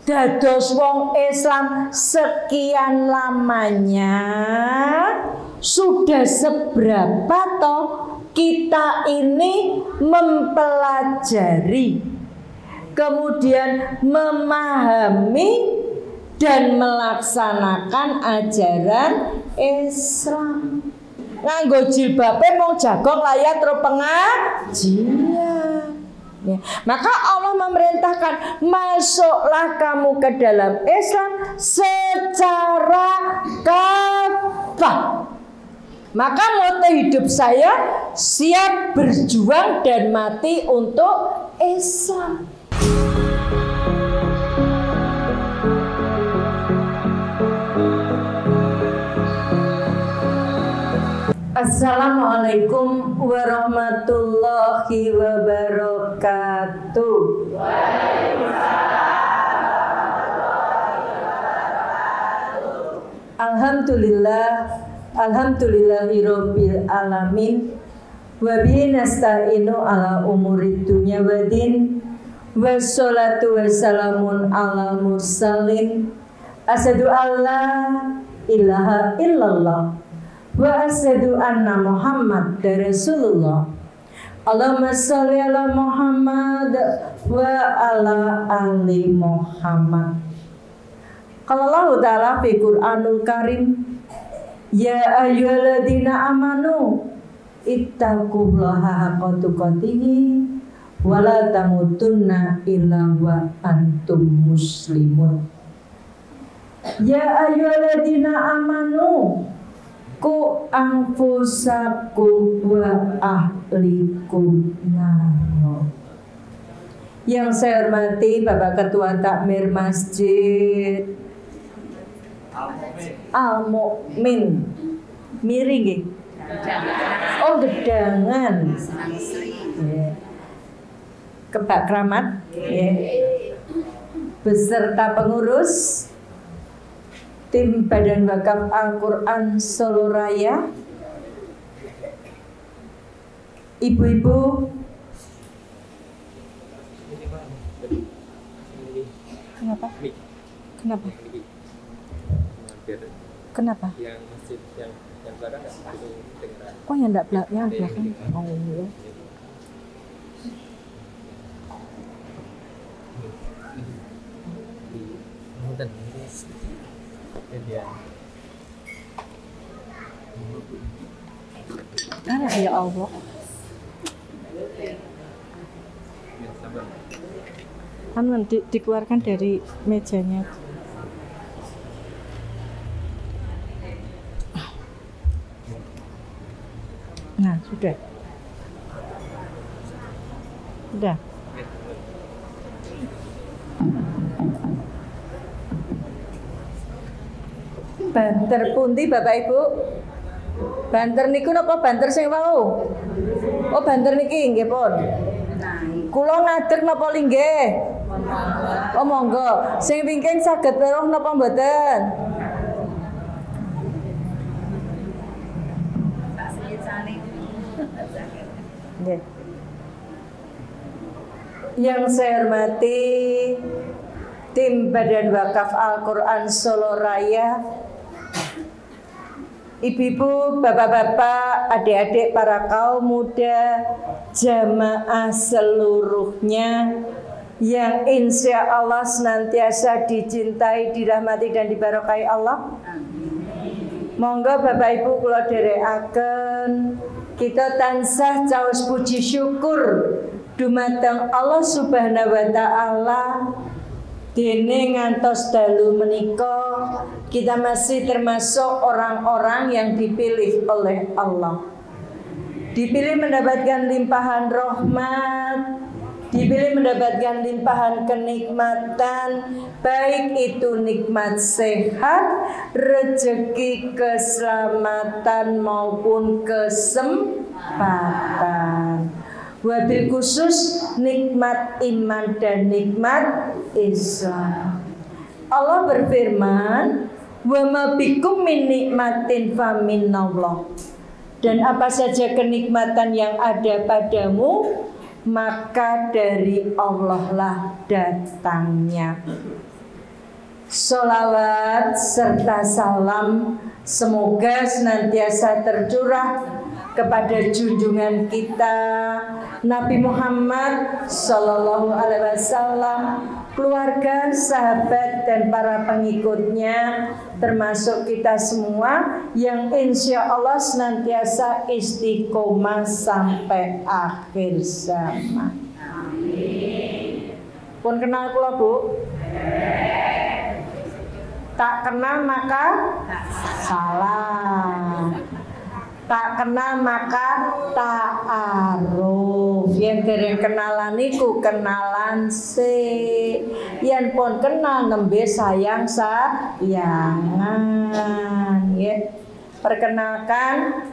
dados wong Islam sekian lamanya, sudah seberapa toh kita ini mempelajari, kemudian memahami dan melaksanakan ajaran Islam. Nganggo jilbabe mau jagong layat ro pengajian. Ya. Maka Allah memerintahkan, masuklah kamu ke dalam Islam secara kafah. Maka moto hidup saya siap berjuang dan mati untuk Islam. Assalamualaikum warahmatullahi wabarakatuh. Alhamdulillahirabbil alamin. Wa bihi nasta'inu ala umurid dunya waddin. Wassalatu wassalamun ala mursalin. Asyhadu alla ilaha illallah wa asyhadu anna Muhammad Rasulullah. Allahumma sholli ala Muhammad wa ala ali Muhammad. Qala Allah Ta'ala fi Qur'anul Karim, ya ayyuhalladzina amanu ittaqullaha haqqa tuqatih wa la tamutunna illa wa antum muslimun. Ya ayyuhalladzina amanu ku anfusakum wa ahlikum nar. Yang saya hormati Bapak Ketua Takmir Masjid Al-Mu'min miring nggih. Oh, Gedangan. Yeah. Kebak Kramat, yeah. Beserta pengurus tim Badan Wakaf Al-Quran Solo Raya, ibu-ibu, kenapa? Kenapa? Yang masjid yang belakang itu dengar. Oh, yang enggak belakang, belakang. Oh iya. Ya Allah. Kan dikeluarkan dari mejanya. Nah, sudah. Sudah. Banter pundi Bapak Ibu? Banter niku napa banter sing wau? Oh, banter niki nggih pun. Kula ngadeg napa linggih? Oh, monggo. Sing wingking saged weruh napa mboten? Nggih. Yang saya hormati tim Badan Wakaf Al-Quran Solo Raya, ibu-ibu, bapak-bapak, adik-adik, para kaum muda, jamaah seluruhnya yang insya Allah senantiasa dicintai, dirahmati dan diberkahi Allah. Monggo Bapak Ibu kula dherekaken kita tansah caos puji syukur dumateng Allah Subhanahu wa taala. Dene ngantos dalu menika kita masih termasuk orang-orang yang dipilih oleh Allah. Dipilih mendapatkan limpahan rahmat, dipilih mendapatkan limpahan kenikmatan, baik itu nikmat sehat, rezeki, keselamatan maupun kesempatan. Wabil khusus nikmat iman dan nikmat Islam. Allah berfirman, "Wa ma bikum min nikmatin fa minallah." Dan apa saja kenikmatan yang ada padamu, maka dari Allah lah datangnya. Sholawat serta salam semoga senantiasa tercurah kepada junjungan kita Nabi Muhammad Sallallahu Alaihi Wasallam, keluarga, sahabat, dan para pengikutnya, termasuk kita semua yang insya Allah senantiasa istiqomah sampai akhir zaman. Pun kenal kula, Bu? Tak kenal maka salah. Tak kenal maka ta'aruf. Yang dereng kenalan iku kenalan se. Yang pun kenal nembe sayang sayangan. Ya. Perkenalkan,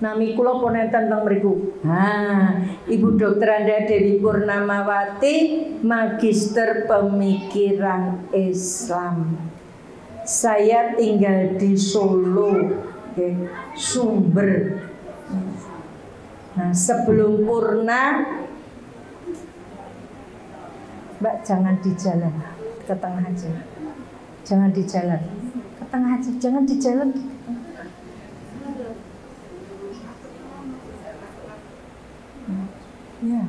nami kula pun enten teng mriku. Ibu Dr. Anda Dewi Purnamawati, Magister Pemikiran Islam. Saya tinggal di Solo. Sumber. Nah, sebelum purna, Mbak jangan di jalan, ke tengah aja. Jangan di jalan, ke tengah aja. Jangan di jalan. Ya.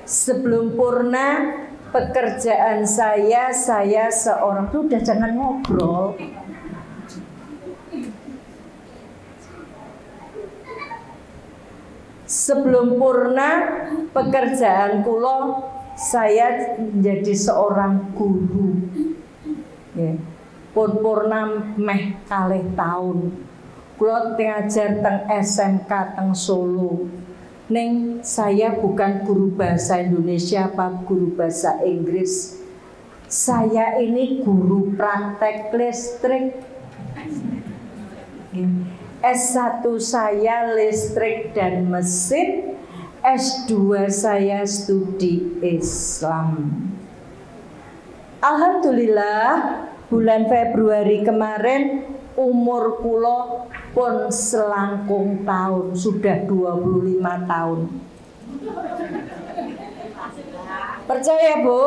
Sebelum purna, pekerjaan saya seorang. Udah jangan ngobrol. Sebelum purna, pekerjaan kula saya menjadi seorang guru. Ya. Pun purna meh kalih taun. Kula ngajar teng SMK teng Solo. Ning saya bukan guru bahasa Indonesia apa guru bahasa Inggris. Saya ini guru praktek listrik. Ya. S1 saya listrik dan mesin, S2 saya studi Islam. Alhamdulillah bulan Februari kemarin umur kula pun selangkung tahun, sudah 25 tahun. Percaya, Bu?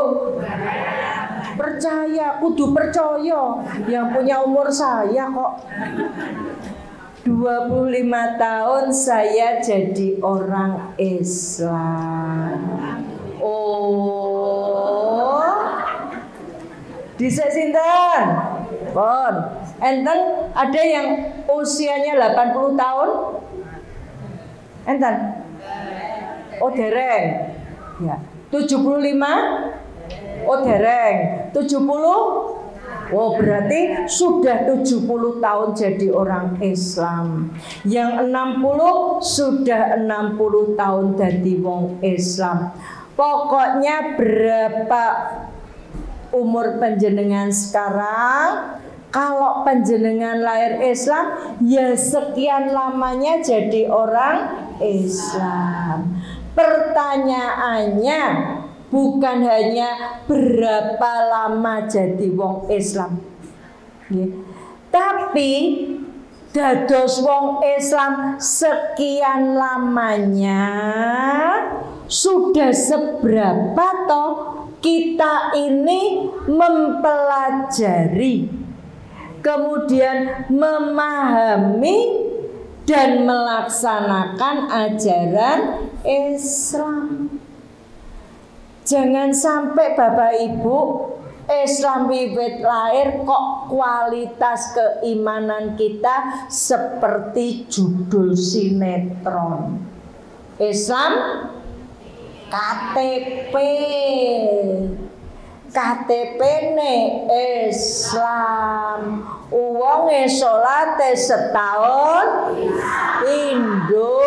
Percaya, kudu percaya. Yang punya umur saya kok. 25 tahun saya jadi orang Islam. Oh, dhisik sinten? Pon. Enten ada yang usianya 80 tahun? Enten? Oh, dereng. Ya. 75? Oh, dereng. 70? Oh, berarti sudah 70 tahun jadi orang Islam. Yang 60 sudah 60 tahun jadi wong Islam. Pokoknya berapa umur panjenengan sekarang, kalau panjenengan lahir Islam, ya sekian lamanya jadi orang Islam. Pertanyaannya bukan hanya berapa lama jadi wong Islam, tapi dados wong Islam sekian lamanya sudah seberapa toh kita ini mempelajari, kemudian memahami dan melaksanakan ajaran Islam. Jangan sampai Bapak Ibu Islam wiwit lahir kok kualitas keimanan kita seperti judul sinetron. Islam KTP. KTP ne Islam. Uwonge salate setahun Indo.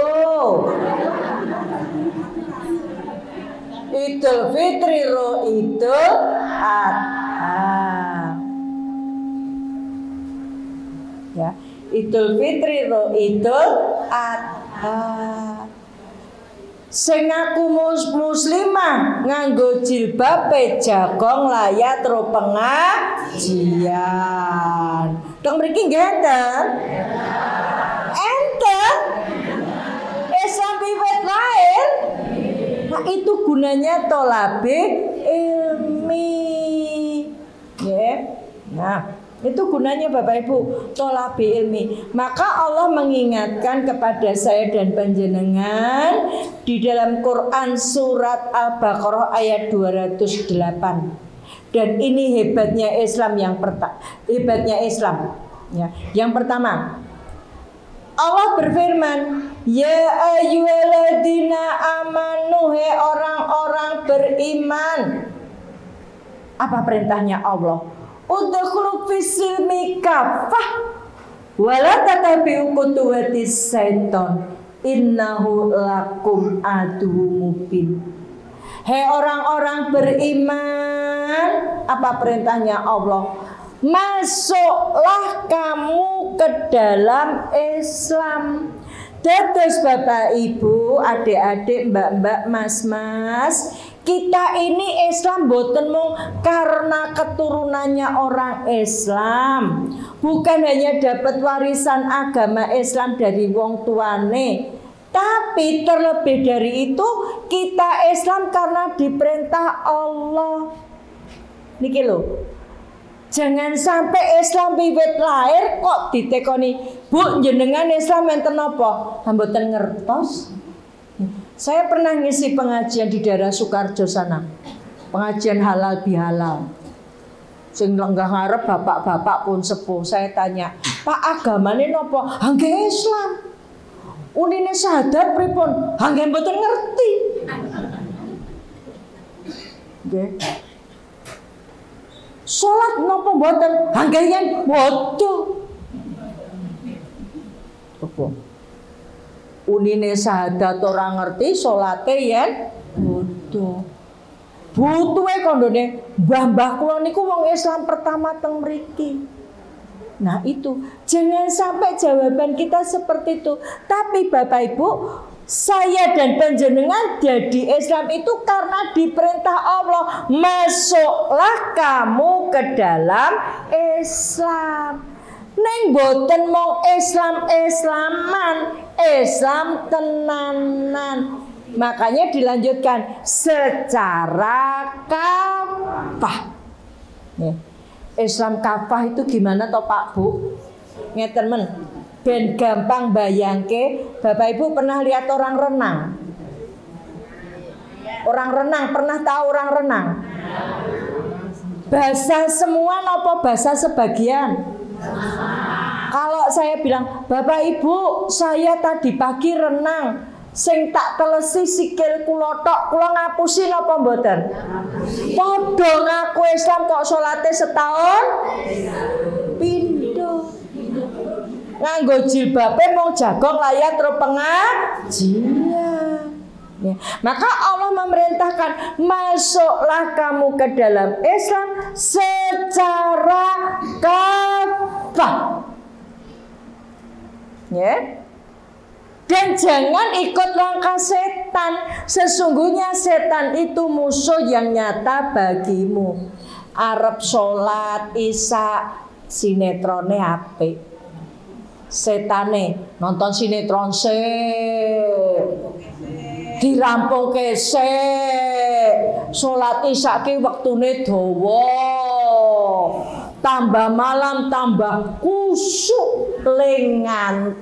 Idul Fitri ro Idul Adha. Ya, Idul Fitri ro Idul Adha. Sing ngaku muslimah nganggo jilbab jagong layat ro pengajian. Dong mriki nggih enten? Enten. Islam wiwit lahir. Nah, itu gunanya tolabe ilmi. Nah, itu gunanya Bapak Ibu tholabi ilmi. Maka Allah mengingatkan kepada saya dan panjenengan di dalam Quran surat Al-Baqarah ayat 208. Dan ini hebatnya Islam hebatnya Islam. Ya, yang pertama, Allah berfirman, ya ayyuhalladzina amanu, hai orang-orang beriman. Apa perintahnya Allah? Udkhulu fis-silmi kaffah wa la tattabi'u khutuwatis syaiton innahu lakum aduwwum mubin. Hai orang-orang beriman, apa perintahnya Allah? Masuklah kamu ke dalam Islam. Dados Bapak Ibu, adik-adik, mbak-mbak, mas-mas, kita ini Islam boten mung karena keturunannya orang Islam, bukan hanya dapat warisan agama Islam dari wong tuane, tapi terlebih dari itu kita Islam karena diperintah Allah. Niki lho. Jangan sampai Islam wiwit lahir kok ditekoni, Bu, jenengan Islam enten napa? Mboten ngertos. Saya pernah ngisi pengajian di daerah Sukarjo sana. Pengajian halal bihalal. Sing lenggah ngarep bapak-bapak pun sepuh. Saya tanya, "Pak, agamane napa?" "Nggih Islam." "Unine syahadat pripun?" "Nggih mboten ngerti." Nggih. "Salat napa mboten?" "Nggih yen bodoh." Apa? Unine syahadat ora ngerti, salate yen bodoh. Butuhe kandhane mbah-mbah kula niku wong Islam pertama teng mriki. Nah itu, jangan sampai jawaban kita seperti itu. Tapi Bapak Ibu, saya dan panjenengan jadi Islam itu karena diperintah Allah. Masuklah kamu ke dalam Islam. Neng boten mau Islam-Islaman, Islam tenanan. Makanya dilanjutkan secara kafah. Islam kafah itu gimana toh Pak Bu? Ngeten men. Ben gampang bayangke, Bapak Ibu pernah lihat orang renang? Orang renang, pernah tahu orang renang? Bahasa semua nopo bahasa sebagian? Kalau saya bilang, Bapak Ibu, saya tadi pagi renang, sing tak telesi sikil kula tok, kula ngapusi napa mboten? Padha ngaku Islam kok salate setahun pindho. Nganggo jilbabe mung jagong layar terus pengajian. Ya. Maka Allah memerintahkan, masuklah kamu ke dalam Islam secara kafah. Ya. Dan jangan ikut langkah setan. Sesungguhnya setan itu musuh yang nyata bagimu. Arep sholat isya sinetrone apik. Setane nonton sinetron dirampungke sholat isya ki wektune dawa, tambah malam tambah kusuk lengan.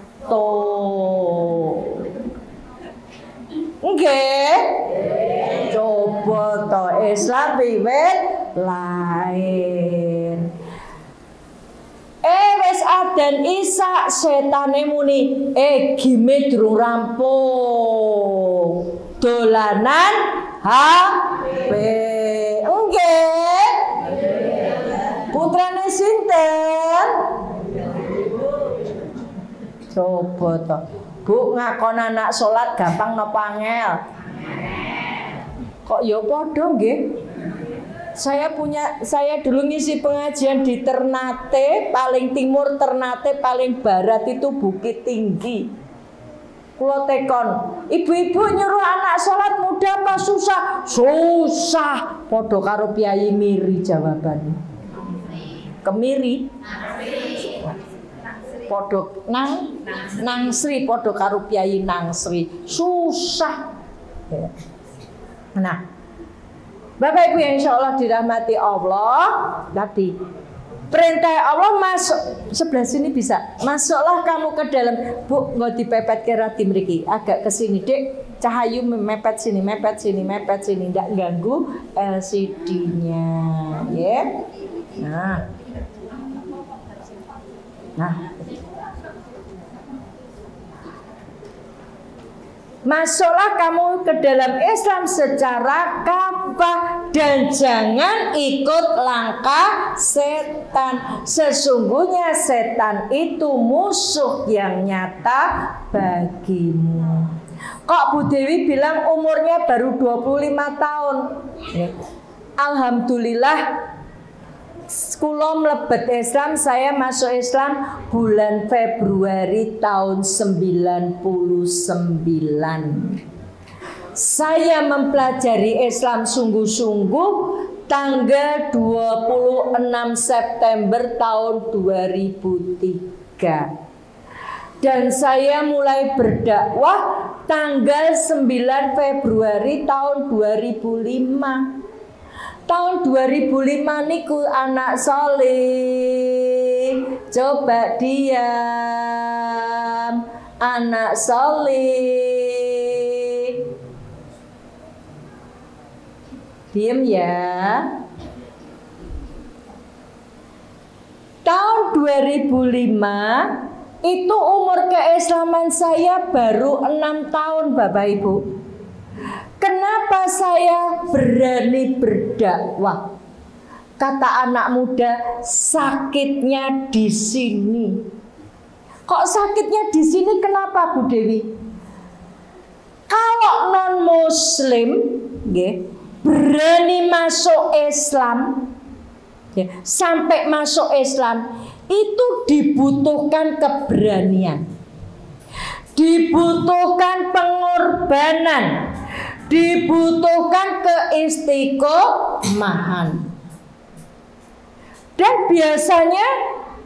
Nggih. Coba to Islam wiwit lain. Wis adzan isya setane muni, gime durung rampung. Dolanan HP. Nggih. Putrane sinten? Coba to. Bu, ngakon anak salat gampang napa angel? Kok ya padha nggih? Saya dulu ngisi pengajian di Ternate, paling timur Ternate, paling barat itu Bukit Tinggi. Kula tekon, ibu-ibu nyuruh anak salat mudah apa susah? Susah. Padha karo Piyayi Miri jawabannya. Kemiri. Padha nang Sri padha karo Piyayi Nangsri. Susah. Nah, Bapak Ibu yang insya Allah dirahmati Allah, tadi Perintah Allah masuk sebelah sini bisa. Masuklah kamu ke dalam. Bu, nggak dipepet ke rati mriki. Agak ke sini, Dek. Cahayu mepet sini, mepet sini, mepet sini. Nggak ganggu LCD-nya, ya. Nah. Masuklah kamu ke dalam Islam secara kafah dan jangan ikut langkah setan. Sesungguhnya setan itu musuh yang nyata bagimu. Kok Bu Dewi bilang umurnya baru 25 tahun? Alhamdulillah, kula mlebet Islam, saya masuk Islam bulan Februari tahun 99. Saya mempelajari Islam sungguh-sungguh tanggal 26 September tahun 2003. Dan saya mulai berdakwah tanggal 9 Februari tahun 2005. Tahun 2005 niku anak soleh, coba diam, anak soleh, diam ya. Tahun 2005 itu umur keislaman saya baru 6 tahun Bapak Ibu. Kenapa saya berani berdakwah? Kata anak muda, sakitnya di sini. Kok sakitnya di sini? Kenapa Bu Dewi? Kalau non Muslim, berani masuk Islam, sampai masuk Islam itu dibutuhkan keberanian, dibutuhkan pengorbanan, dibutuhkan keistiqomahan. Dan biasanya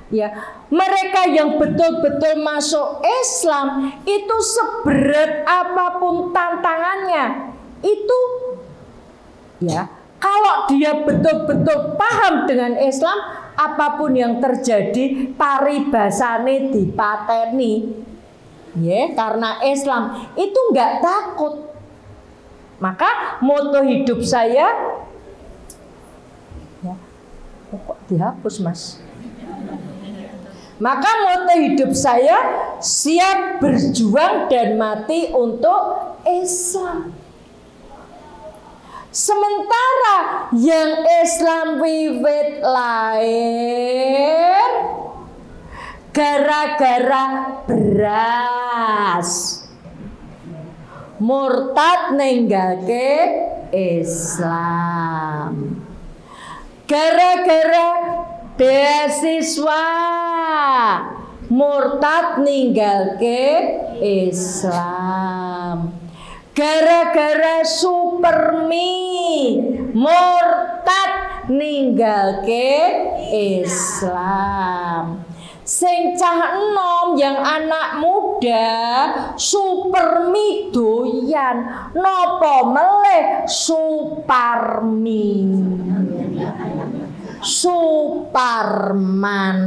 ya mereka yang betul-betul masuk Islam itu seberat apapun tantangannya, itu ya kalau dia betul-betul paham dengan Islam, apapun yang terjadi paribasane dipateni. Ya, karena Islam itu nggak takut. Maka moto hidup saya ya, kok dihapus Mas. Maka moto hidup saya siap berjuang dan mati untuk Islam. Sementara yang Islam wiwit lahir gara-gara beras, murtad ninggalke Islam, gara-gara beasiswa, murtad ninggalke Islam, gara-gara supermi, murtad ninggalke Islam. Sing cah enom yang anak muda supermi doyan, nopo meleh Suparmi, Suparman,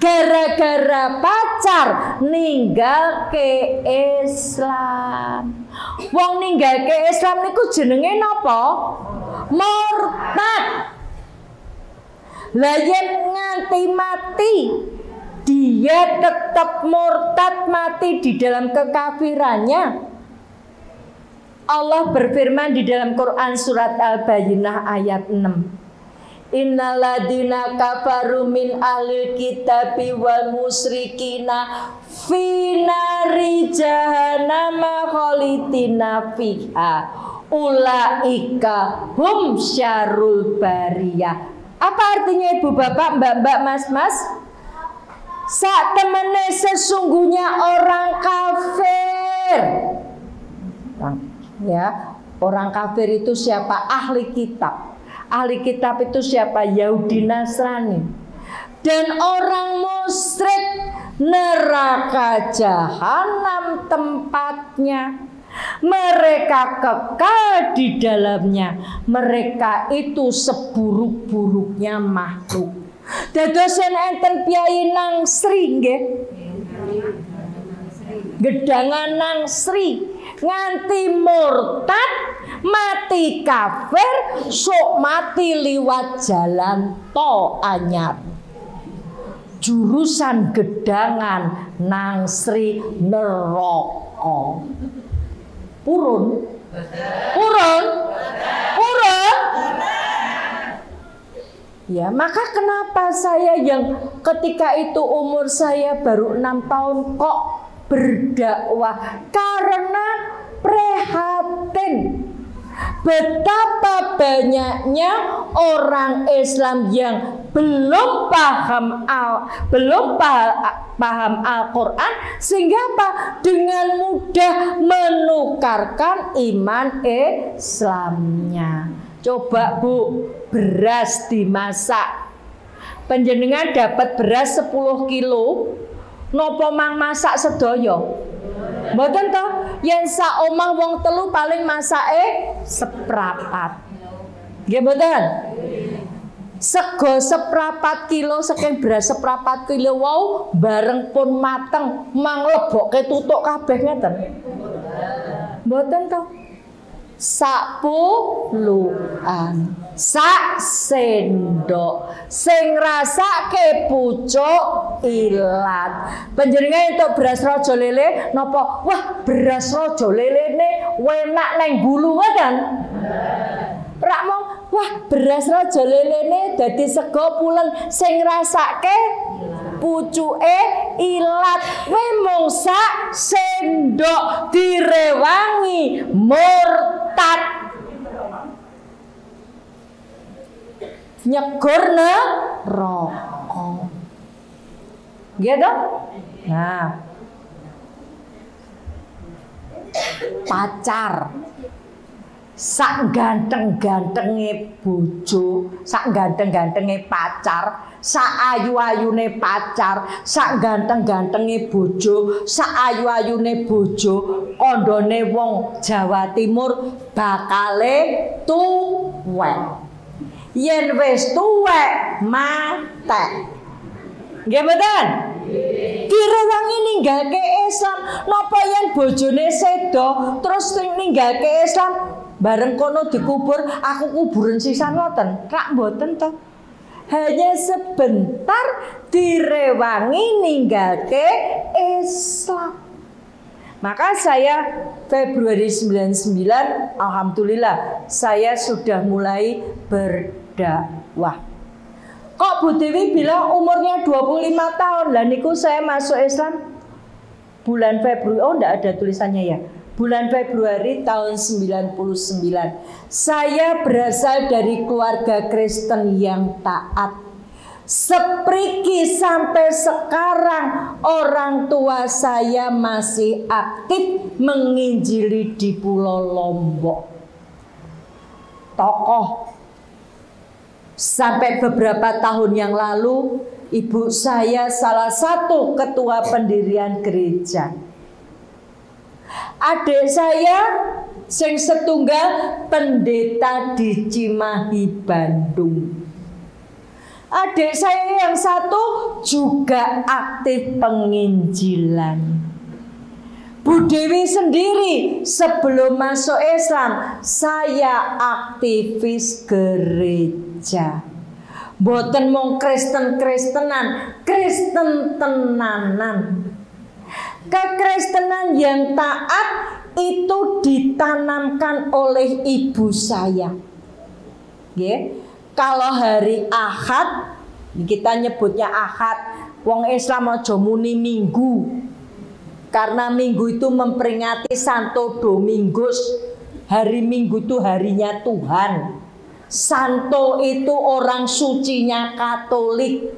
gara-gara pacar ninggalke Islam. Wong ninggalke Islam niku jenenge napa? Murtad. Lah yen nganti mati dia tetap murtad, mati di dalam kekafirannya. Allah berfirman di dalam Quran surat Al-Bayyinah ayat 6. Innalladzina kafaru min ahlil kitabi wal musyrikina fi nari jahannama khalidina fiha ulaika hum syarrul bariyah. Apa artinya ibu bapak, mbak-mbak, mas-mas? Sak temene sesungguhnya orang kafir. Ya, orang kafir itu siapa? Ahli kitab. Ahli kitab itu siapa? Yahudi Nasrani. Dan orang musyrik neraka jahanam tempatnya. Mereka kekal di dalamnya. Mereka itu seburuk-buruknya makhluk. Dadosen enten piyai nang Sri nggih. Gedangan nang Sri nganti murtad, mati kafir, sok mati liwat jalan tol anyar. Jurusan Gedangan nang Sri neraka. Purun. Ya, maka kenapa saya yang ketika itu umur saya baru 6 tahun kok berdakwah? Karena prihatin betapa banyaknya orang Islam yang belum paham Al-Quran, sehingga apa? Dengan mudah menukarkan iman Islamnya. Coba Bu, beras dimasak, panjenengan dapat beras 10 kilo, nopo mang masak sedoyo? Mboten toh? Yen sak omah wong telu paling masake seprapat. Nggih mboten? Sego seprapat kilo, saking beras seprapat kilo wow, bareng pun mateng, mang lebokke tutuk kabeh ngeten. Mboten toh? Sak puluhan, sak sendok, sing rasake pucuk ilat. Panjenengan entuk beras raja lele napa? Wah, beras raja lelene enak neng bulu kan? Rak mong, wah beras raja lelene dadi sego pulen sing rasake pucuke ilat. We mung sak sendok direwangi murtad. Nyegur neraka. Gitu? Nah. Pacar. Sak ganteng-gantenge bojo, sak ganteng-gantenge pacar, sak ayu-ayune pacar, sak ganteng-gantenge bojo, sak ayu-ayune bojo, kandhane wong Jawa Timur bakale tuwek. Yen wis tuwek mate. Nggih mboten? Direwangi ninggalke Islam, napa yen bojone sedo terus ninggalke Islam bareng kono dikubur, aku kuburan sisan ngoten. Rak mboten to. Hanya sebentar direwangi ninggalke Islam. Maka saya Februari 99 alhamdulillah saya sudah mulai berdakwah. Kok Bu Dewi bilang umurnya 25 tahun, lah niku saya masuk Islam bulan Februari. Oh, enggak ada tulisannya ya. Bulan Februari tahun 99. Saya berasal dari keluarga Kristen yang taat. Sepriki sampai sekarang orang tua saya masih aktif menginjili di Pulau Lombok. Tokoh. Sampai beberapa tahun yang lalu, ibu saya salah satu ketua pendirian gereja. Adik saya sing setunggal pendeta di Cimahi, Bandung. Adik saya yang satu juga aktif penginjilan. Bu Dewi sendiri sebelum masuk Islam, saya aktivis gereja. Mboten mung Kristen-Kristenan, Kristen tenanan. Kekristenan yang taat itu ditanamkan oleh ibu saya. Nggih. Kalau hari Ahad, kita nyebutnya Ahad, wong Islam aja muni Minggu. Karena Minggu itu memperingati Santo Domingus. Hari Minggu itu harinya Tuhan. Santo itu orang sucinya Katolik.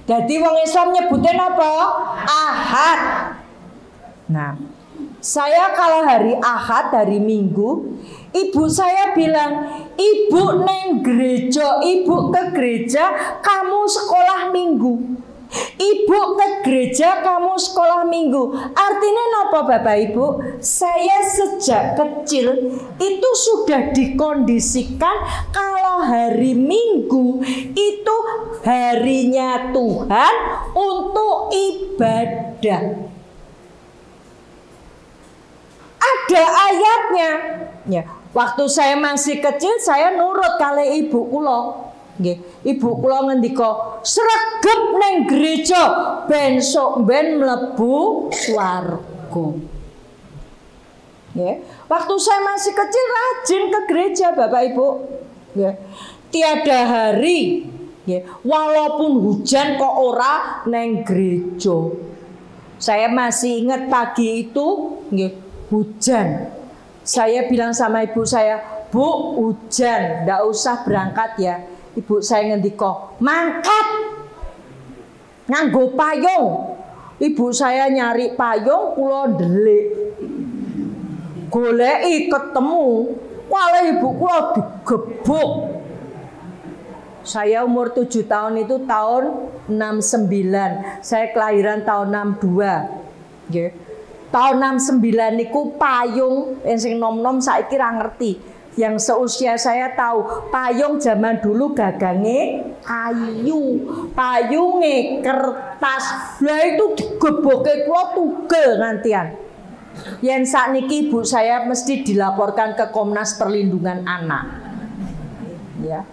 Jadi wong Islam nyebutin apa? Ahad. Nah, saya kalau hari Ahad, hari Minggu, ibu saya bilang, ibu neng gereja, ibu ke gereja, kamu sekolah Minggu. Ibu ke gereja, kamu sekolah Minggu. Artinya apa Bapak Ibu? Saya sejak kecil itu sudah dikondisikan kalau hari Minggu itu harinya Tuhan untuk ibadah. Ada ayatnya. Ya, waktu saya masih kecil saya nurut kali ibu kula. Nggih, ibu kula ngendika, "Sregep ning gereja ben sok ben mlebu swarga." Ya, waktu saya masih kecil rajin ke gereja Bapak Ibu. Ya, tiada hari, ya, walaupun hujan kok ora neng gereja. Saya masih ingat pagi itu, ya, hujan. Saya bilang sama ibu saya, "Bu, hujan, ndak usah berangkat ya." Ibu saya ngendika, "Mangkat, nganggo payung." Ibu saya nyari payung, kula ndelik. Goleki ketemu, wale ibu kula digebuk. Saya umur 7 tahun itu tahun 69. Saya kelahiran tahun 62. Nggih. Tahun 69 niku payung sing nom-nom saiki ra ngerti. Yang seusia saya tahu, payung zaman dulu gagange kayu, payunge kertas. Lah itu digeboke kula tugel ngantian. Yen sakniki ibu saya mesti dilaporkan ke Komnas Perlindungan Anak. Ya.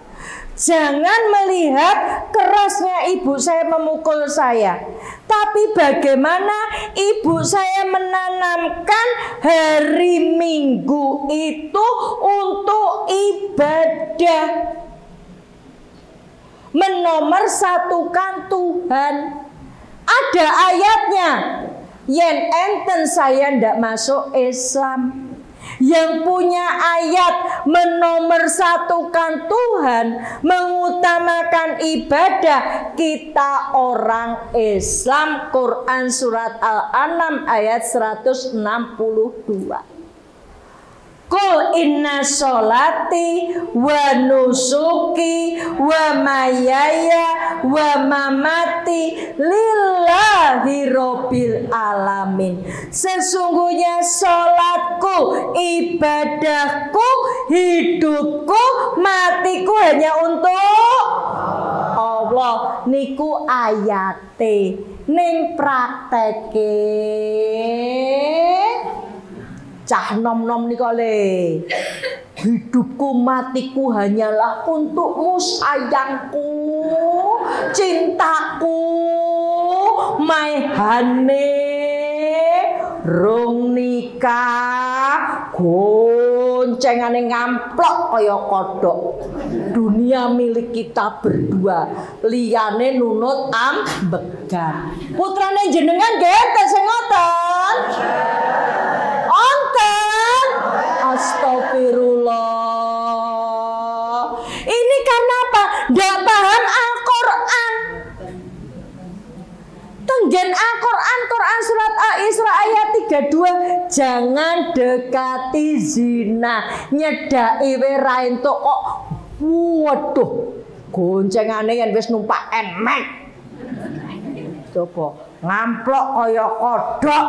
Jangan melihat kerasnya ibu saya memukul saya, tapi bagaimana ibu saya menanamkan hari Minggu itu untuk ibadah, menomorsatukan Tuhan. Ada ayatnya, yen enten saya ndak masuk Islam. Yang punya ayat menomorsatukan Tuhan, mengutamakan ibadah, kita orang Islam. Quran surat Al-An'am ayat 162. Qul inna sholati wa nusuki wa mayaya wa mamati lillahi rabbil alamin. Sesungguhnya sholatku, ibadahku, hidupku, matiku hanya untuk Allah. Niku ayate ning prakteke cah nom-nom nih kali. Hidupku matiku hanyalah untukmu sayangku, cintaku, maihane rung nikah goncengane ngamplok kaya kodok. Dunia milik kita berdua, liyane nunut ambegan. Putrane jenengan nggih sing ngoten. Onten, astagfirullah. Ini karena apa? Nggak paham Al-Quran. Tenggen Al-Quran, Quran surat Al-Isra ayat 32. Jangan dekati zina. Nyedaki ra entuk kok. Waduh, goncengane yen wis numpak emek. Coba ngamplok kaya kodok.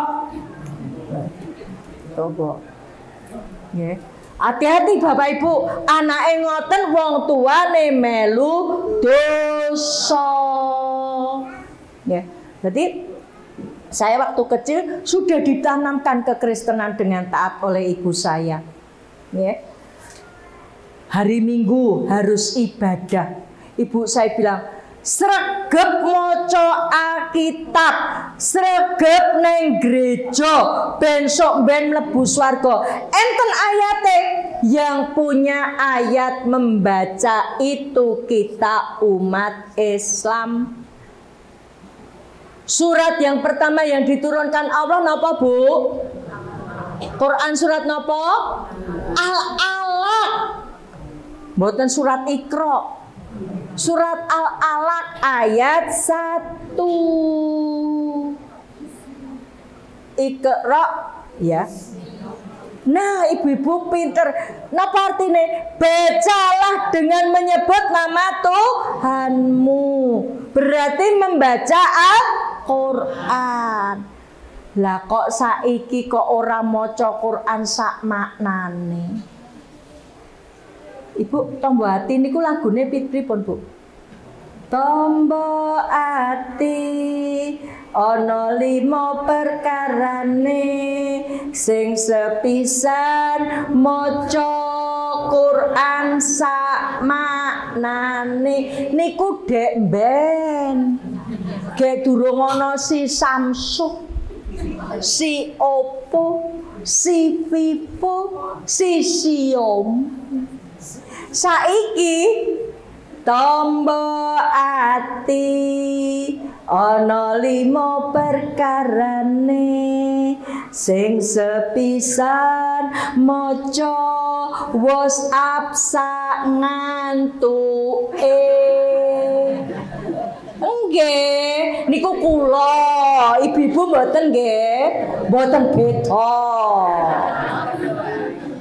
Coba. Nggih. Hati-hati Bapak Ibu, anake ngoten wong tuane melu dosa. Ya. Jadi saya waktu kecil sudah ditanamkan kekristenan dengan taat oleh ibu saya. Ya. Hari Minggu harus ibadah. Ibu saya bilang, sregep maca Alkitab, sregep neng gereja, ben sok ben mlebu swarga. Enten ayate, yang punya ayat membaca itu kita umat Islam. Surat yang pertama yang diturunkan Allah napa Bu? Quran surat napa? Al-Alaq. Mboten surat Iqra. Surat Al-Alaq ayat 1. Iqra ya. Nah, ibu-ibu pinter. Napa artine? Bacalah dengan menyebut nama Tuhanmu. Berarti membaca Al-Quran. Lah kok saiki kok ora maca Quran sak maknane? Ibu tombo hati niku lagune pripun Bu? Tombo ati ana 5 perkarane sing sepisan maca Quran sak maknane niku dek ben gek durung ana si Samsung, si Oppo, si Vivo, si Xiaomi. Saiki tombo ati ana 5 perkarane sing sepisan maca WhatsApp sak ngantuke. Nggih, niku kula, ibu-ibu mboten nggih, mboten beda.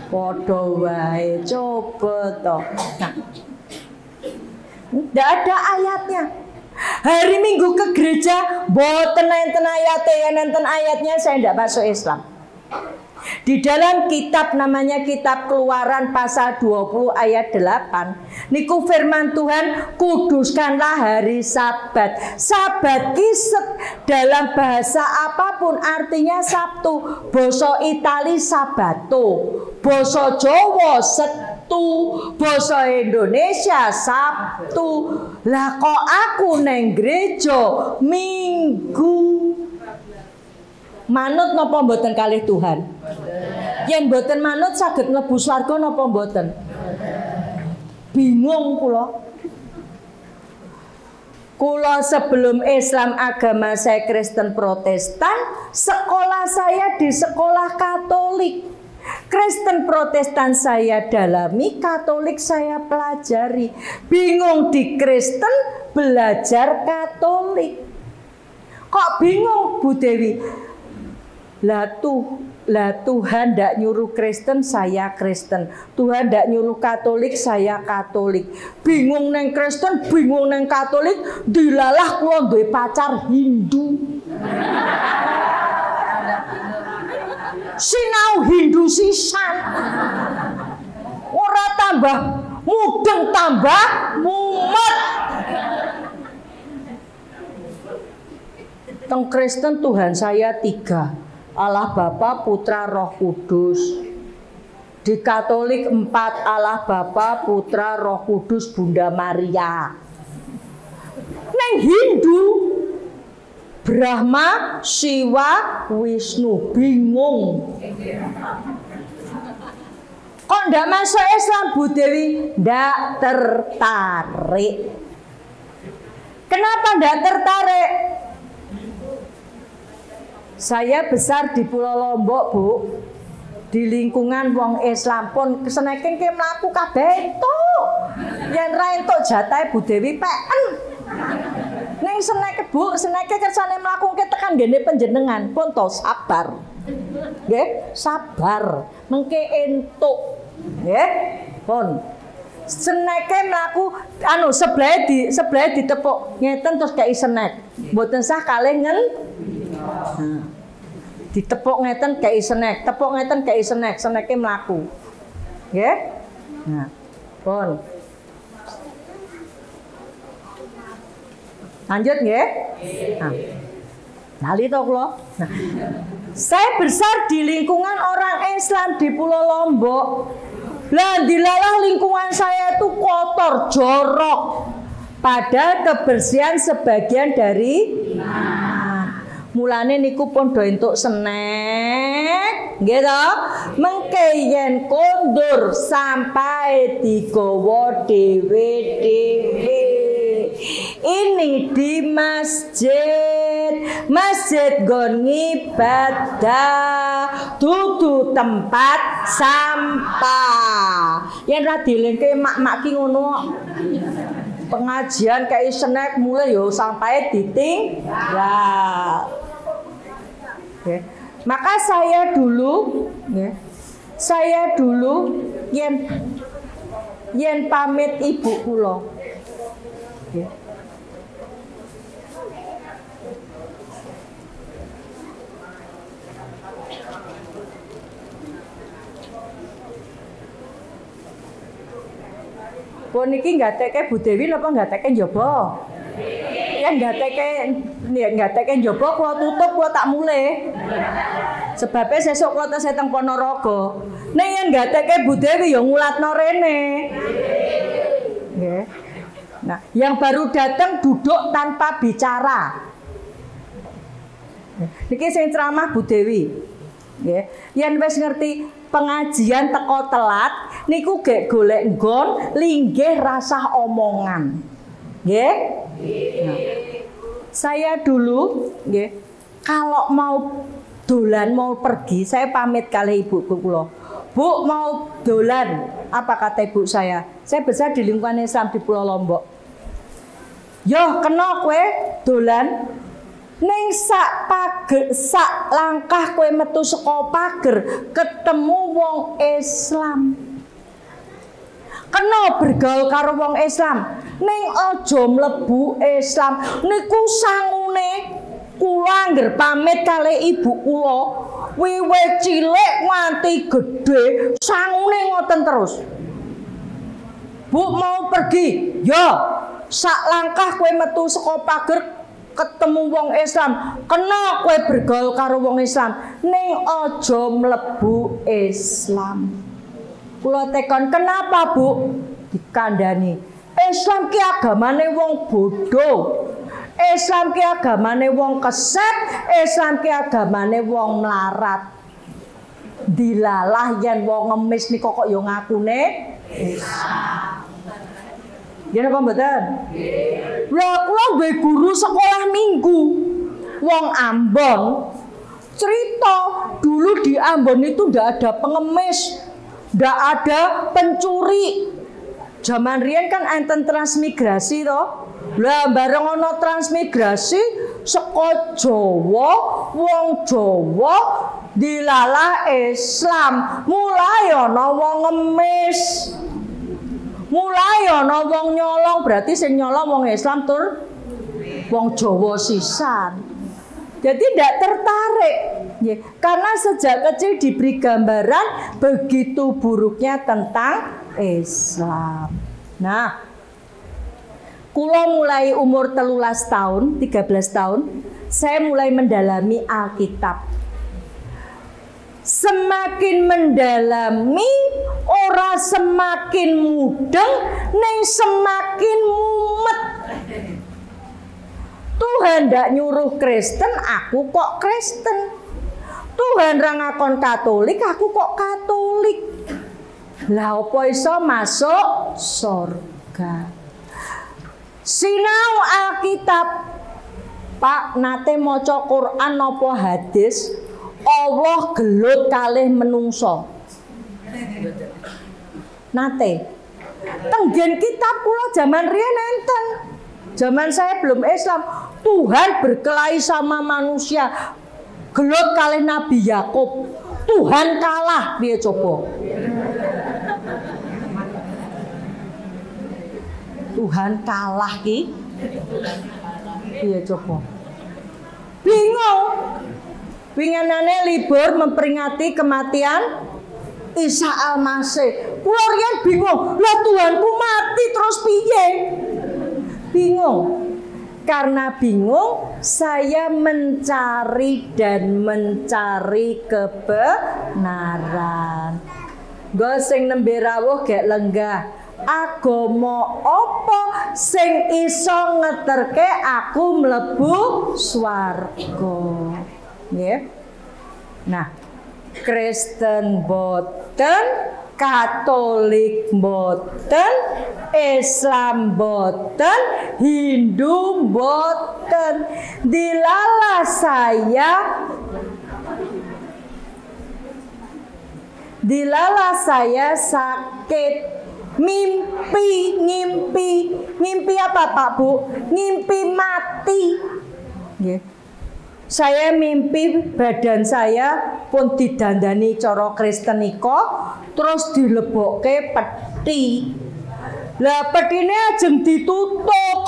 Padha wae, coba to. Nah, ndak ada ayatnya. Hari Minggu ke gereja, boten enten ayatnya, yang enten ayatnya saya ndak masuk Islam. Di dalam kitab namanya kitab Keluaran pasal 20 ayat 8 niku firman Tuhan, kuduskanlah hari Sabat. Sabat kiset dalam bahasa apapun artinya Sabtu. Basa Itali Sabato, basa Jawa Setu, basa Indonesia Sabtu. Lah kok aku neng gereja Minggu? Manut napa mboten kalih Tuhan? Yen mboten manut saged mlebu swarga napa mboten? Bingung kula. Kula sebelum Islam agama saya Kristen Protestan, sekolah saya di sekolah Katolik. Kristen Protestan saya dalami, Katolik saya pelajari. Bingung di Kristen belajar Katolik. Kok bingung Bu Dewi? Lah Tuhan ndak nyuruh Kristen, saya Kristen. Tuhan ndak nyuruh Katolik, saya Katolik. Bingung neng Kristen, bingung neng Katolik, dilalah kula duwe pacar Hindu. Sinau Hindu sisan. Ora tambah mudeng, tambah mumet. Teng Kristen Tuhan saya 3. Allah Bapa, Putra, Roh Kudus. Di Katolik 4, Allah Bapa, Putra, Roh Kudus, Bunda Maria. Neng Hindu Brahma, Siwa, Wisnu. Bingung. Kok ndak masuk Islam Bu Dewi? Ndak tertarik. Kenapa ndak tertarik? Saya besar di Pulau Lombok, Bu. Di lingkungan wong Islam pun keseneken ke mlaku kabeh entuk. Yen ra entuk jatahe Bu Dewi peken. Ning seneke Bu, seneke kersane mlaku ke tekan ngene panjenengan, pun to sabar. Nggih, sabar. Mengke entuk. Nggih, pun. Seneke mlaku sebelah ditepuk ngeten terus kei senek. Mboten sah kalih ngen. Nah, ditepuk ngeten kei senek, tepuk ngeten kei senek, seneke mlaku. Nggih? Nah, pun. Lanjut nggih? Nah. Nali to kula. Nah, saya besar di lingkungan orang Islam di Pulau Lombok. Lah dilalah lingkungan saya itu kotor, jorok. Padahal kebersihan sebagian dari mulane niku pun do entuk senek, nggih to? Mengke yen kondur sampai digawa dhewe-dhewe. Ini di masjid nggon ngibadah, dudu tempat sampah. Yen ra dilengke mak-mak ki ngono. Pengajian kayak snack mulai yo sampai ditinggal. Okay. Maka saya dulu yen pamit ibu kula. Okay. Pun niki nggateke Bu Dewi napa nggateke njaba? yang ngateke njaba kula tutup kula tak mulih. Sebabnya sesuk kula tesih teng Ponorogo. Nek yen ngateke Bu Dewi ya ngulatno rene. Nggih. Nah, yang baru datang duduk tanpa bicara. Niki sing ceramah Bu Dewi. Nggih. Yen wis ngerti pengajian teko telat niku gek golek nggon linggih rasah omongan. Nggih? Nah, saya dulu nggih kalau mau dolan mau pergi saya pamit kali ibuku kula. Bu mau dolan, apa kata ibu saya? Saya besar di lingkungan Islam di Pulau Lombok. Yo kena kowe dolan ning sak langkah kowe metu saka pager ketemu wong Islam. Kena bergaul karo wong Islam ning aja mlebu Islam niku sangune kula angger pamit kali ibu kula wiwit cilik nganti gedhe sangune ngoten terus. Bu mau pergi yo sak langkah kowe metu saka pager ketemu wong Islam kena kowe bergaul karo wong Islam ning aja mlebu Islam. Kula tekon kenapa Bu? Dikandani Islam ki agamane wong bodoh, Islam ki agamane wong keset, Islam ki agamane wong melarat. Dilalah yen wong ngemis niku kok yo ngakune Islam. Ya napa mboten? Lah kula duwe guru sekolah minggu wong Ambon. Cerita dulu di Ambon itu ndak ada pengemis, ndak ada pencuri. Zaman riyen kan enten transmigrasi toh. Lah bareng ana transmigrasi saka Jawa, wong Jawa dilalah Islam. Mulai ana wong ngemis. Mulai ana wong nyolong, berarti sing nyolong wong Islam tur wong Jawa sisan. Jadi tidak tertarik ya, karena sejak kecil diberi gambaran begitu buruknya tentang Islam. Nah, kula mulai umur 13 tahun, 13 tahun, saya mulai mendalami Alkitab. Semakin mendalami, ora semakin mudeng, neng semakin mumet. Tuhan ndak nyuruh Kristen, aku kok Kristen. Tuhan ra ngakon Katolik, aku kok Katolik. Lah opo iso masuk surga? Sinau Alkitab. Pak nate maca Quran napa hadis, Allah gelut kalih menungso. Nate. Tenggen kitab kula zaman riyen enten. Zaman saya belum Islam, Tuhan berkelahi sama manusia. Gelut kalih Nabi Yakub. Tuhan kalah, piye coba? Tuhan kalah ki. Piye coba? Bingung. Winginane libur memperingati kematian Isa Al-Masih. Kula riyen bingung, lah Tuhanku mati terus piye? Bingung. Karena bingung, saya mencari dan mencari kebenaran. Nggo sing nembe rawuh gek lenggah. Agama apa sing iso ngeterke aku mlebu swarga? Nggih. Nah, Kristen boten, Katolik boten, Islam boten, Hindu boten. Dilala saya sakit, ngimpi apa Pak Bu? Ngimpi mati. Yeah. Saya mimpi badan saya pun didandani cara Kristen niko, terus dilebokke peti. Lah petine ajeng ditutup.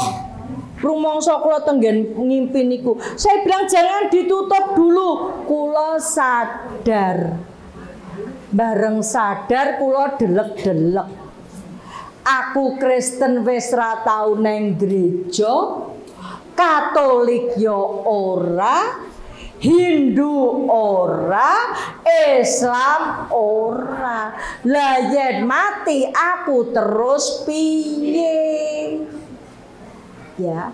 Rumangsa kula tenggen ngimpi niku. Saya bilang jangan ditutup dulu. Kula sadar. Bareng sadar kula delek-delek. Aku Kristen wis ra tau nang gereja. Katolik yo ora, Hindu ora, Islam ora. Lah yen mati aku terus piye? Ya.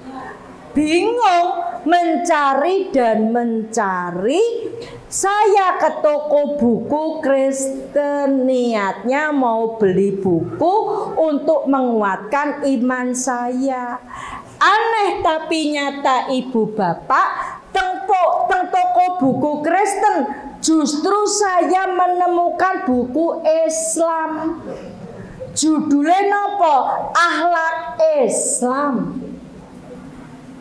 Bingung, mencari dan mencari. Saya ke toko buku Kristen, niatnya mau beli buku untuk menguatkan iman saya. Aneh tapi nyata ibu bapak, teng toko buku Kristen justru saya menemukan buku Islam. Judulnya napa? Akhlak Islam.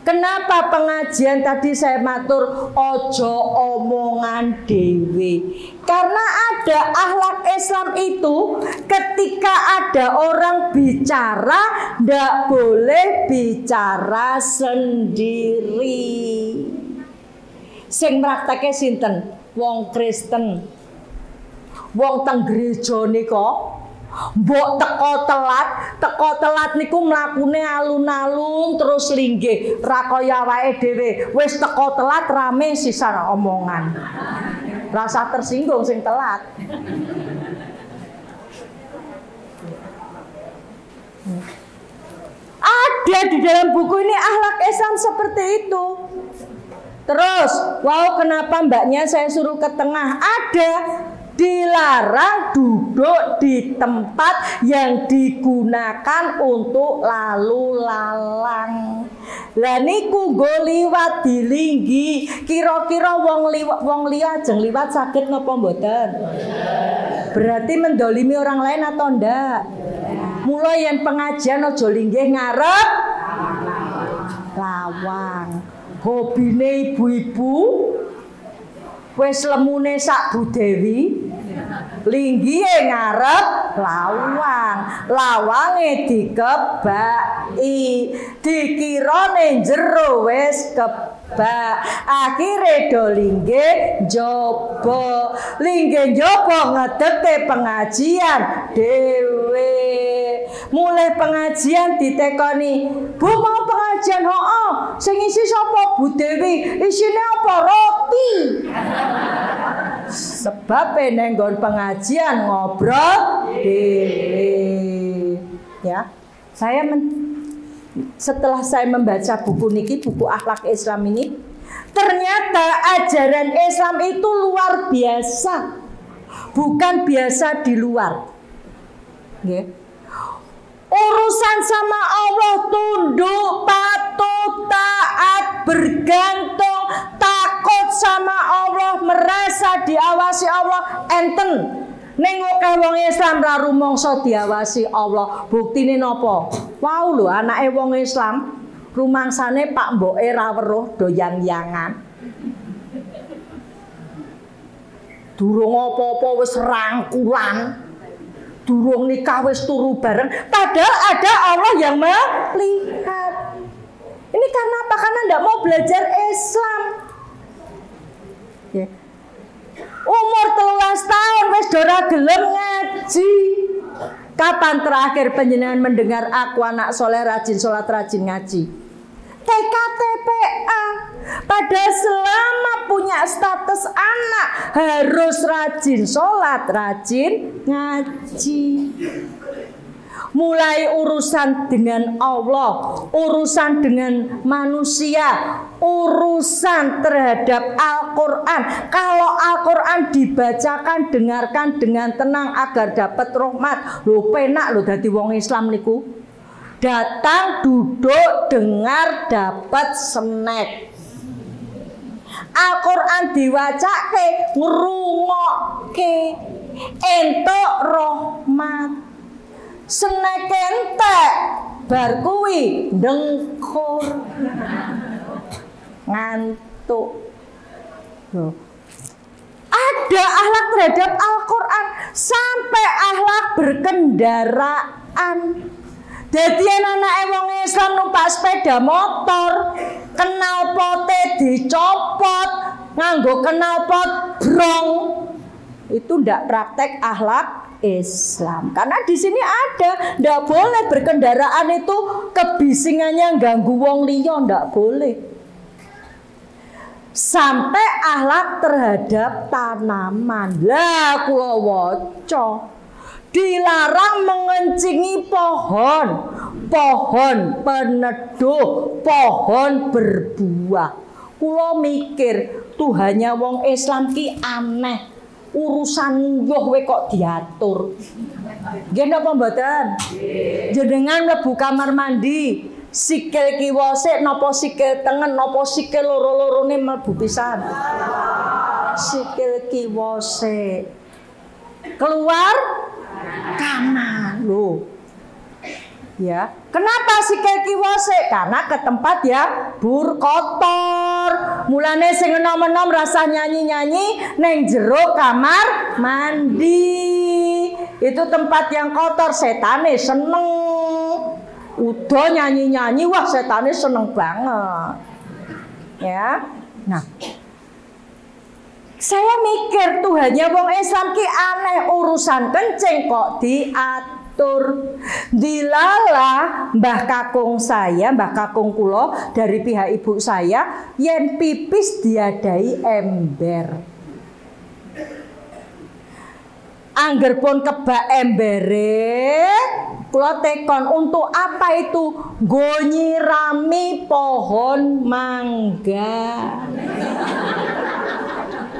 Kenapa pengajian tadi saya matur ojo omongan dewe? Karena ada akhlak Islam itu ketika ada orang bicara ndak boleh bicara sendiri. Sing mrakteke sinten? Wong Kristen. Wong teng gereja nika mbok teko telat niku mlakune alun-alun terus linggih ra kaya awake dhewe wis teko telat rame sisan omongan. Rasa tersinggung sing telat. Ada di dalam buku ini akhlak Islam seperti itu. Terus, wow kenapa mbaknya saya suruh ke tengah? Ada. Dilarang duduk di tempat yang digunakan untuk lalu lalang. Lah niku nggo liwat dilinggi. Kira-kira wong liya ajeng liwat saged napa mboten? Berarti mendolimi orang lain atau ndak? Mula yen pengajian aja linggih ngarep lawang. Hobine ibu-ibu wis lemune sak Bu Dewi, linggihe ngarep lawang, lawange dikebaki, dikirane jero wis kebak, akhire do linggih njaba, linggih njaba ngedekte pengajian dhewe. Mulai pengajian ditekoni, Bu mau pengajian ho'o, sing isi sapa Bu Dewi, isine apa roti. Sebab nenggon pengajian ngobrol dhewe. Ya. Setelah saya membaca buku niki, buku Akhlak Islam ini, ternyata ajaran Islam itu luar biasa. Bukan biasa di luar. Nggih. Urusan sama Allah tunduk, patuh, taat, bergantung, takut sama Allah, merasa diawasi Allah, enten. Ning akeh wong Islam ra rumangsa diawasi Allah. Buktine napa? Wau lho anake wong Islam rumangsane pak mboke ra weruh doyan-yangan. Durung apa-apa wis rangkulan. Durung nikah wis turu bareng, padahal ada Allah yang melihat. Ini karena apa? Karena tidak mau belajar Islam. Ya. Umur 13 tahun wis ora gelem ngaji. Kapan terakhir panjenengan mendengar aku anak soleh rajin sholat rajin ngaji? TKTPA. Padahal selama punya status anak harus rajin sholat, rajin ngaji. Mulai urusan dengan Allah, urusan dengan manusia, urusan terhadap Al-Quran. Kalau Al-Quran dibacakan, dengarkan dengan tenang agar dapat rahmat. Lho penak lho dadi wong Islam niku. Datang, duduk, dengar, dapat snack. Al-Quran diwacake, ngrungokke, entuk rahmat. Snack entek, bar kuwi ndengkur. Ngantuk. Loh. Ada akhlak terhadap Al-Quran sampai akhlak berkendaraan. Jadi anak wong Islam numpak sepeda motor, knalpote dicopot, nganggo knalpot brong. itu ndak praktek akhlak Islam. Karena di sini ada, ndak boleh berkendaraan itu kebisingannya ganggu wong liya, ndak boleh. Sampai akhlak terhadap tanaman. Lah kula waca, dilarang mengencingi pohon, pohon peneduh, pohon berbuah. Kula mikir, Tuhannya wong Islam ki aneh. Urusan yoh we kok diatur. Nggih napa mboten? Jenengan mlebu kamar mandi, sikil kiwa sik napa sikil tengen napa sikil loro-lorone mlebu pisan? Sikil kiwa sik. Keluar kanan lho. Ya, kenapa sikil kiwa sik? Karena ke tempat ya bur kotor. Mulane sing enom-enom rasa nyanyi-nyanyi neng jero kamar mandi. Itu tempat yang kotor, setane seneng. Udah nyanyi-nyanyi, wah setane seneng banget. Ya. Nah, saya mikir Tuhannya wong Islam ki aneh, urusan kencing kok diatur. Dilala mbah kakung saya, mbah kakung kula dari pihak ibu saya, yen pipis diadai ember. Angger pun kebak embere, kula tekon untuk apa itu? Nggo nyirami pohon mangga.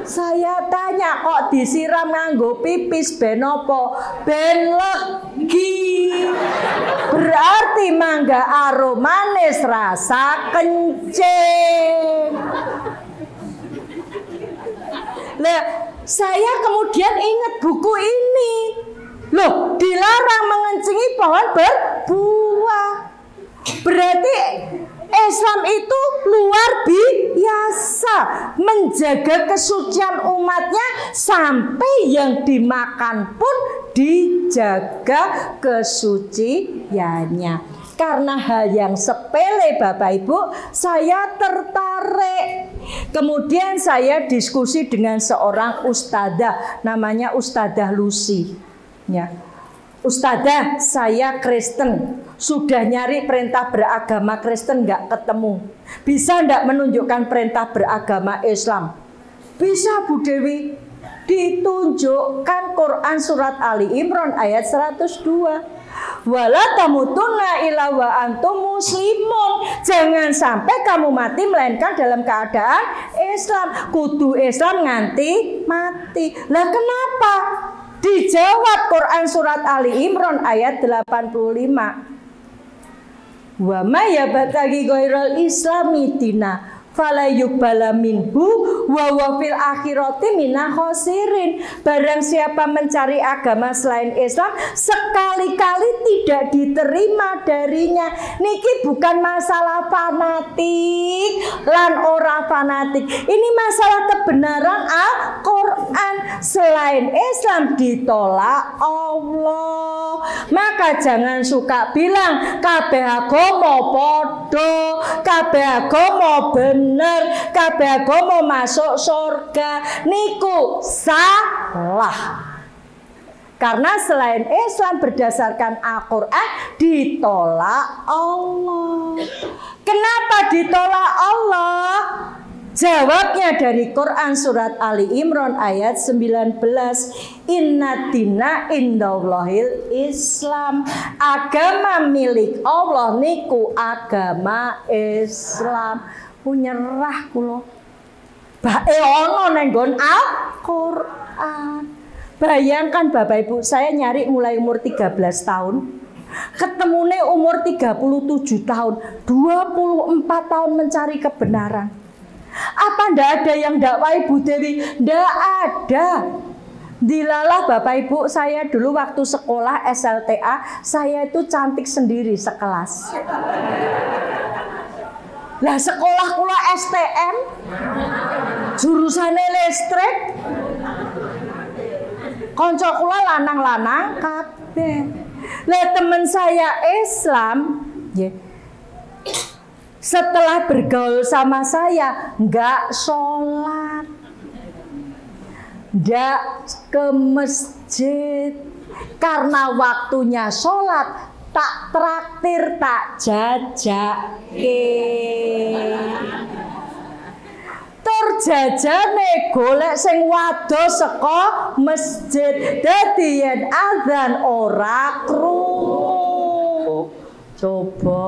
Saya tanya, kok disiram nganggo pipis ben apa? Ben legi. Berarti mangga aromanis rasa kencing. Lah, saya kemudian ingat buku ini. Loh, dilarang mengencingi pohon berbuah. Berarti Islam itu luar biasa menjaga kesucian umatnya, sampai yang dimakan pun dijaga kesuciannya. Karena hal yang sepele Bapak Ibu, saya tertarik. Kemudian saya diskusi dengan seorang ustadzah, namanya Ustadzah Lucy. Ya. Ustadzah, saya Kristen, sudah nyari perintah beragama Kristen nggak ketemu. Bisa nggak menunjukkan perintah beragama Islam? Bisa Bu Dewi. Ditunjukkan Quran surat Ali Imran ayat 102. Wala tamutunna illa wa antum muslimun. Jangan sampai kamu mati melainkan dalam keadaan Islam. Kudu Islam nganti mati. Lah kenapa? Dijawab Quran surat Ali Imran ayat 85. Wa may yabtaghi ghairal islami dina fala yuqbala minhu wa huwa fil akhirati minal khosirin. Barang siapa mencari agama selain Islam, sekali-kali tidak diterima darinya. Niki bukan masalah fanatik lan ora fanatik. Ini masalah kebenaran Al-Quran. Selain Islam ditolak Allah. Maka jangan suka bilang kabeh agama padha, kabeh agama bener, kabeh agama masuk surga. Niku salah. Karena selain Islam berdasarkan Al-Quran ditolak Allah. Kenapa ditolak Allah? Jawabnya dari Quran surat Ali Imran ayat 19. Inna dina indallahil Islam. Agama milik Allah niku agama Islam. Nyerah kula. Bae ana nang nggon Al-Qur'an. Bayangkan Bapak Ibu, saya nyari mulai umur 13 tahun. Ketemune umur 37 tahun, 24 tahun mencari kebenaran. Apa ndak ada yang dakwah Ibu Dewi? Ndak ada. Dilalah Bapak Ibu, saya dulu waktu sekolah SLTA, saya itu cantik sendiri sekelas. Lah sekolah kula STM, jurusannya listrik, konco kula lanang-lanang kabeh. Lah temen saya Islam, ya, setelah bergaul sama saya nggak sholat. ndak ke masjid karena waktunya sholat, tak traktir, tak jajake. Tur jajane golek sing wados saka masjid, dadi yen azan ora krungu. Coba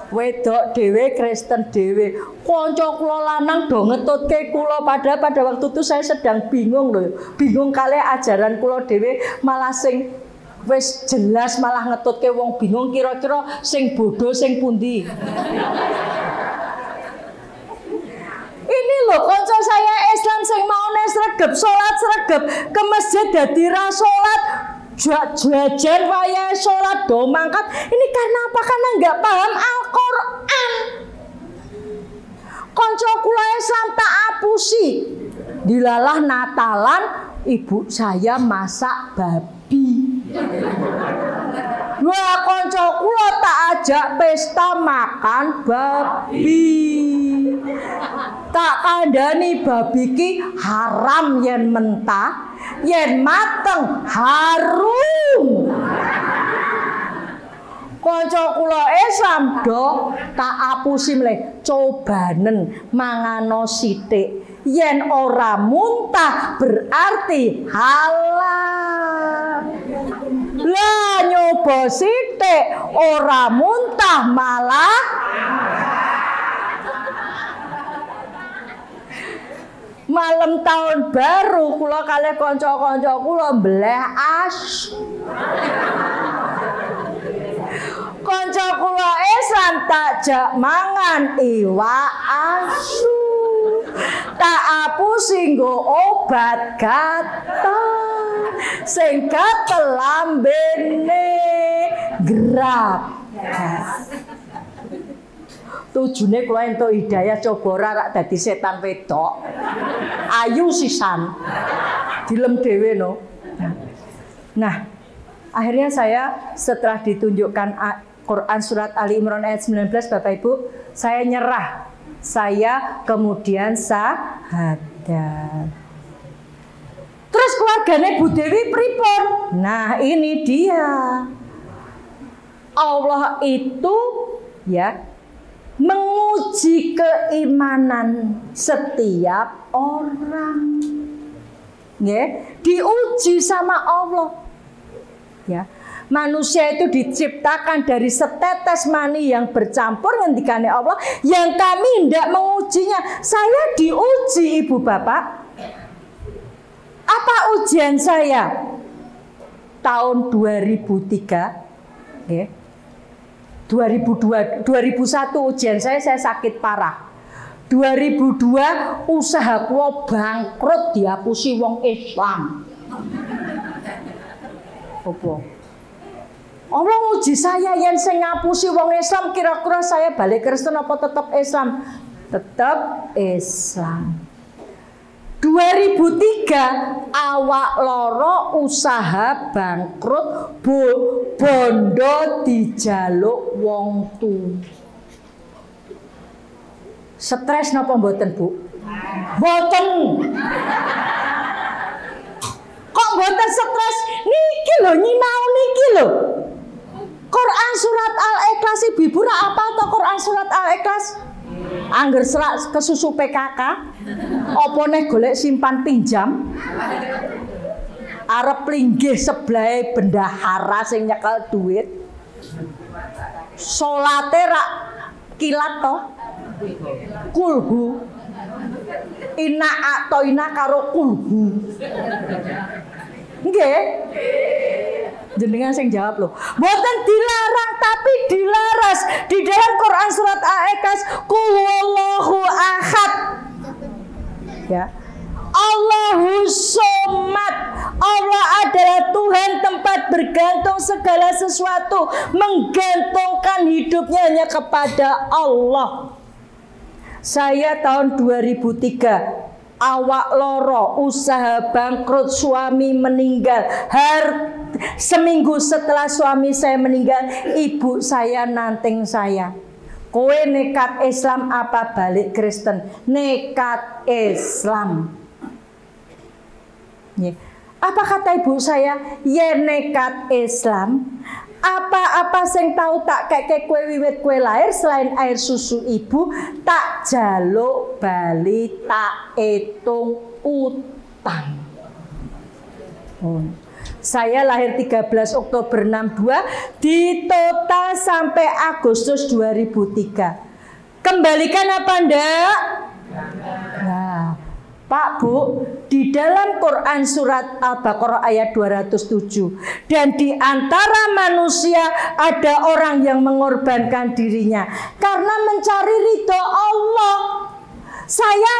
wedok dhewe, Kristen dhewe, kanca kula lanang do ngetutke kula, padahal pada waktu itu saya sedang bingung loh, bingung kali ajaran kula dhewe, malah sing wis jelas malah ngetutke wong bingung, kira-kira sing bodoh sing pundi. Ini loh kanca saya Islam sing maune sregep salat sregep ke masjid dadi ra salat, jajan waya salat do mangkat. Ini karena apa? Karena enggak paham Al-Qur'an. Kanca kula Islam tak apusi. Dilalah Natalan ibu saya masak babi. Wah, kanca kula tak ajak pesta makan babi. Tak kandhani babi ki haram yen mentah, yen mateng harum. Kanca kula Islam do tak apusi mleh cobanen mangano sithik. Yen ora muntah berarti halal. Lah nyoba sithik ora muntah malah malam tahun baru kula kalih kanca-kanca kula mbleh asu. Kanca kula Islam tak jak mangan iwak asu. Tak apusi nggo obat gatel. Sing gatel lambene grab. Tujune kula entuk hidayah coba ora rak dadi setan wedok. Ayu sisan. Dilem dhewe no. Nah, akhirnya saya setelah ditunjukkan Quran surat Ali Imran ayat 19 Bapak Ibu, saya nyerah. Saya kemudian syahadat. Terus keluarganya Bu Dewi pripun? Nah, ini dia. Allah itu ya menguji keimanan setiap orang. Ya, diuji sama Allah. Ya. Manusia itu diciptakan dari setetes mani yang bercampur ngendikane Allah, yang kami tidak mengujinya. Saya diuji Ibu Bapak. Apa ujian saya? Tahun 2003, ya. 2001 ujian saya sakit parah. 2002 usaha kula bangkrut dihapusi wong Islam. Apa? Allah uji saya yang sing ngapusi wong Islam, kira-kira saya balik Kristen apa tetap Islam? Tetap Islam. 2003 awak loro usaha bangkrut, bondo dijaluk wong tu. Stres napa mboten Bu? Mboten. Kok mboten stres? Niki lho nyinau niki lho. Quran surat Al-Ikhlas Ibu ra apal to Quran surat Al-Ikhlas? Angger serak kesusu PKK, apa neh golek simpan pinjam? Arep linggih sebelahe bendahara sing nyekel duit. Salate rak kilat to. Kulhu. Ina atau ina karo kulhu. Nggih. Jenengan sing jawab loh. Mboten dilarang tapi dilaras di dalam Quran surat Al-Ikhlas, Qul huwallahu ahad. Ya. Allahus somad. Allah adalah Tuhan tempat bergantung segala sesuatu, menggantungkan hidupnya hanya kepada Allah. Saya tahun 2003 awak loro, usaha bangkrut, suami meninggal. Seminggu setelah suami saya meninggal, ibu saya nanting saya. Kowe nekat Islam apa balik Kristen? Nekat Islam. Apa kata ibu saya? Yen nekat Islam, apa-apa sing tahu tak keke kue wiwit kue lahir selain air susu ibu, tak jaluk bali, tak hitung utang. Saya lahir 13 Oktober 62, di total sampai Agustus 2003. Kembalikan apa ndak? Nah, Pak Bu, di dalam Quran surat Al-Baqarah ayat 207, dan di antara manusia ada orang yang mengorbankan dirinya karena mencari ridho Allah. Saya